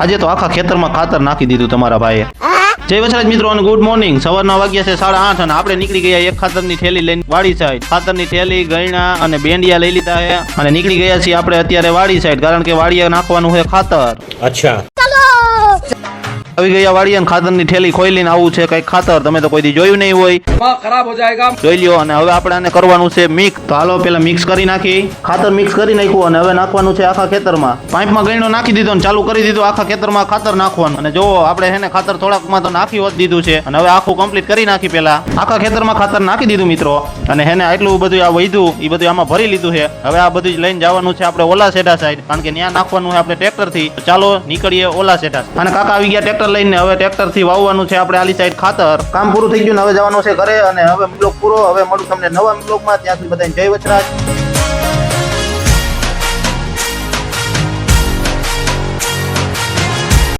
આજે તો આખા ખેતરમાં ખાતર નાખી દીધું તમારા ભાઈએ. જય વછરાજ મિત્રો અને ગુડ મોર્નિંગ. સવારના વાગ્યા છે 8:30 અને આપણે નીકળી ગયા એક ખાતરની થેલી લઈને વાડી સાઈડ. ખાતરની થેલી, ગયણા અને બેંડિયા લઈ લીધા છે અને નીકળી ગયા છીએ આપણે અત્યારે વાડી સાઈડ, કારણ કે વાડીએ નાખવાનું છે ખાતર. અચ્છા, આવી ગયા વાડી અને ખાતરની થેલી ખોલીને આવું છે કઈક ખાતર. તમે તો કોઈ દી જોયું નહીં હોય, ખરાબ હો જાયગા. જોઈ લ્યો. અને હવે આપણે આને કરવાનું છે મિક્સ. તો હાલો પેલા મિક્સ કરી નાખી. ખાતર મિક્સ કરી નાખ્યું અને હવે નાખવાનું છે આખા ખેતરમાં. પાઇપમાં ગયણો નાખી દીધો અને ચાલુ કરી દીધું આખા ખેતરમાં ખાતર નાખવાનું. અને જો આપણે હેને ખાતર થોડાકમાં તો નાખી હોત દીધું છે અને હવે આખું કમ્પ્લીટ કરી નાખી. પેલા આખા ખેતરમાં ખાતર નાખી દીધું મિત્રો. અને હેને આટલું બધું આ વધ્યું એ બધું આમાં ભરી લીધું છે. હવે આ બધું જ લઈને જવાનું છે આપણે ઓલા સેડા સાઈડ, કારણ કે ત્યાં નાખવાનું છે આપણે ટ્રેક્ટર થી. ચાલો નીકળીએ ઓલા સેડા. અને કાકા આવી ગયા ટ્રેક્ટર લઈને. હવે ટ્રેક્ટર થી વાવવાનું છે આપણે આલી સાઈડ ખાતર. કામ પૂરું થઈ ગયું ને હવે જવાનું છે ઘરે. અને હવે બ્લોગ પૂરો. હવે મળું તમને નવા બ્લોગમાં. ત્યાં સુધી બધાને જય વછરાજ.